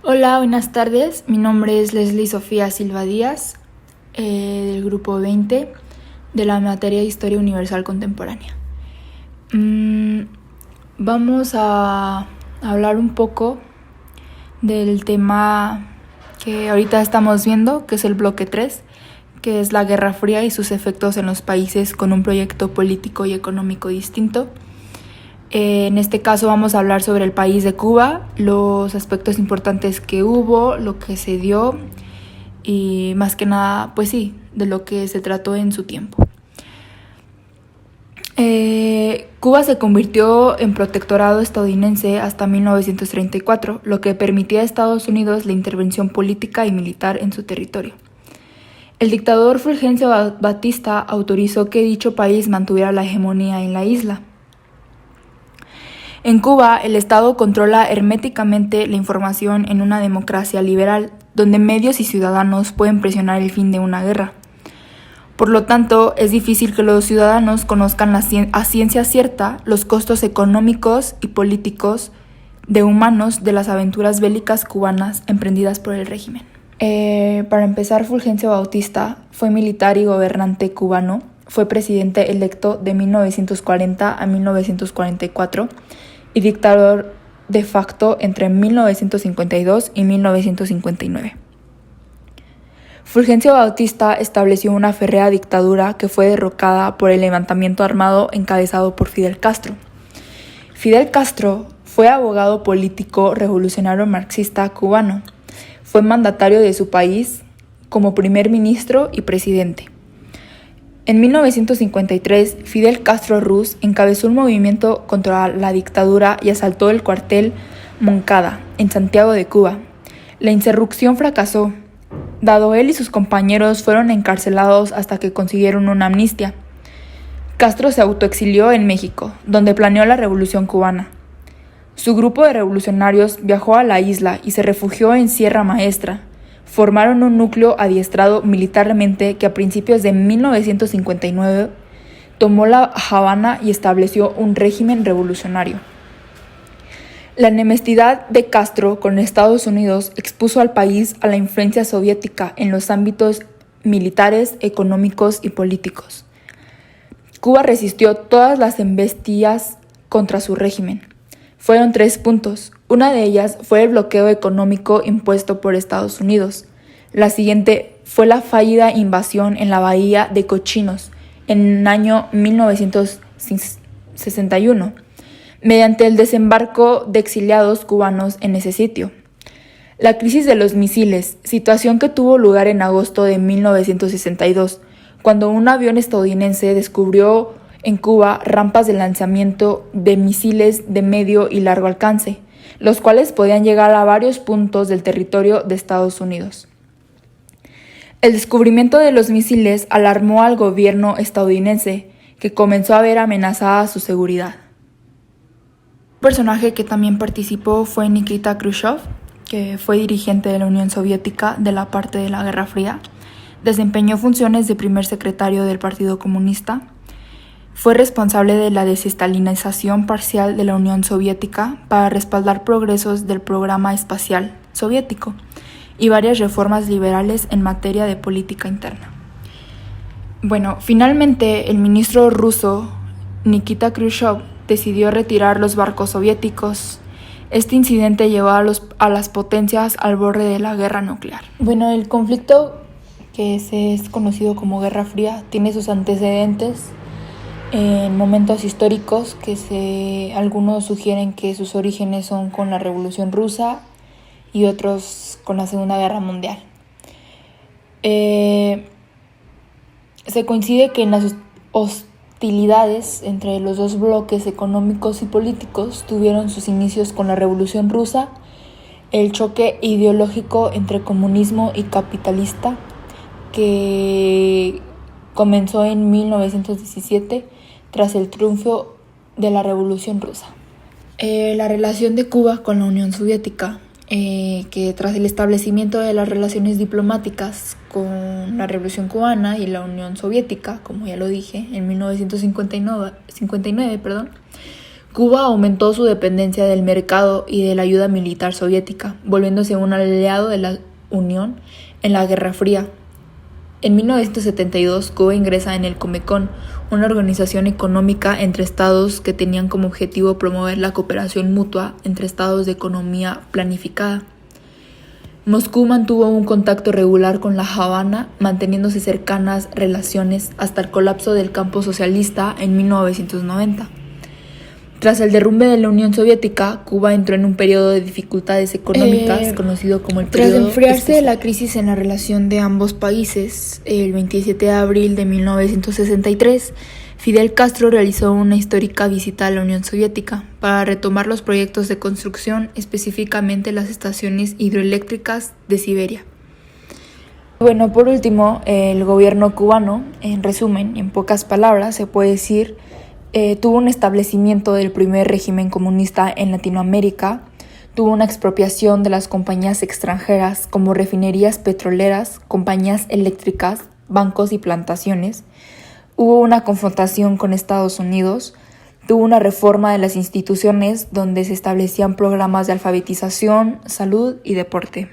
Hola, buenas tardes. Mi nombre es Leslie Sofía Silva Díaz, del grupo 20 de la materia de Historia Universal Contemporánea. Vamos a hablar un poco del tema que ahorita estamos viendo, que es el bloque 3, que es la Guerra Fría y sus efectos en los países con un proyecto político y económico distinto. En este caso vamos a hablar sobre el país de Cuba, los aspectos importantes que hubo, lo que se dio y más que nada, pues sí, de lo que se trató en su tiempo. Cuba se convirtió en protectorado estadounidense hasta 1934, lo que permitía a Estados Unidos la intervención política y militar en su territorio. El dictador Fulgencio Batista autorizó que dicho país mantuviera la hegemonía en la isla. En Cuba, el Estado controla herméticamente la información en una democracia liberal, donde medios y ciudadanos pueden presionar el fin de una guerra. Por lo tanto, es difícil que los ciudadanos conozcan a ciencia cierta los costos económicos y políticos de humanos de las aventuras bélicas cubanas emprendidas por el régimen. Para empezar, Fulgencio Batista fue militar y gobernante cubano, fue presidente electo de 1940 a 1944 y dictador de facto entre 1952 y 1959. Fulgencio Batista estableció una férrea dictadura que fue derrocada por el levantamiento armado encabezado por Fidel Castro. Fidel Castro fue abogado político revolucionario marxista cubano. Fue mandatario de su país como primer ministro y presidente. En 1953, Fidel Castro Ruz encabezó un movimiento contra la dictadura y asaltó el cuartel Moncada, en Santiago de Cuba. La insurrección fracasó, dado él y sus compañeros fueron encarcelados hasta que consiguieron una amnistía. Castro se autoexilió en México, donde planeó la Revolución Cubana. Su grupo de revolucionarios viajó a la isla y se refugió en Sierra Maestra. Formaron un núcleo adiestrado militarmente que a principios de 1959 tomó La Habana y estableció un régimen revolucionario. La enemistad de Castro con Estados Unidos expuso al país a la influencia soviética en los ámbitos militares, económicos y políticos. Cuba resistió todas las embestidas contra su régimen. Fueron 3 puntos. Una de ellas fue el bloqueo económico impuesto por Estados Unidos. La siguiente fue la fallida invasión en la bahía de Cochinos en el año 1961, mediante el desembarco de exiliados cubanos en ese sitio. La crisis de los misiles, situación que tuvo lugar en agosto de 1962, cuando un avión estadounidense descubrió en Cuba rampas de lanzamiento de misiles de medio y largo alcance, los cuales podían llegar a varios puntos del territorio de Estados Unidos. El descubrimiento de los misiles alarmó al gobierno estadounidense, que comenzó a ver amenazada su seguridad. Un personaje que también participó fue Nikita Khrushchev, que fue dirigente de la Unión Soviética de la parte de la Guerra Fría. Desempeñó funciones de primer secretario del Partido Comunista. Fue responsable de la desestalinización parcial de la Unión Soviética para respaldar progresos del programa espacial soviético y varias reformas liberales en materia de política interna. Bueno, finalmente el ministro ruso Nikita Khrushchev decidió retirar los barcos soviéticos. Este incidente llevó a las potencias al borde de la guerra nuclear. Bueno, el conflicto que es conocido como Guerra Fría tiene sus antecedentes en momentos históricos que algunos sugieren que sus orígenes son con la Revolución Rusa y otros con la Segunda Guerra Mundial. Se coincide que en las hostilidades entre los dos bloques económicos y políticos tuvieron sus inicios con la Revolución Rusa, el choque ideológico entre comunismo y capitalista que comenzó en 1917 tras el triunfo de la Revolución Rusa. La relación de Cuba con la Unión Soviética, que tras el establecimiento de las relaciones diplomáticas con la Revolución Cubana y la Unión Soviética, como ya lo dije, en 1959, Cuba aumentó su dependencia del mercado y de la ayuda militar soviética, volviéndose un aliado de la Unión en la Guerra Fría. En 1972, Cuba ingresa en el Comecon, una organización económica entre estados que tenían como objetivo promover la cooperación mutua entre estados de economía planificada. Moscú mantuvo un contacto regular con La Habana, manteniéndose cercanas relaciones hasta el colapso del campo socialista en 1990. Tras el derrumbe de la Unión Soviética, Cuba entró en un periodo de dificultades económicas conocido como el periodo Tras enfriarse especial. la crisis en la relación de ambos países, el 27 de abril de 1963, Fidel Castro realizó una histórica visita a la Unión Soviética para retomar los proyectos de construcción, específicamente las estaciones hidroeléctricas de Siberia. Bueno, por último, el gobierno cubano, en resumen, en pocas palabras, se puede decir, tuvo un establecimiento del primer régimen comunista en Latinoamérica, tuvo una expropiación de las compañías extranjeras como refinerías petroleras, compañías eléctricas, bancos y plantaciones, hubo una confrontación con Estados Unidos, tuvo una reforma de las instituciones donde se establecían programas de alfabetización, salud y deporte.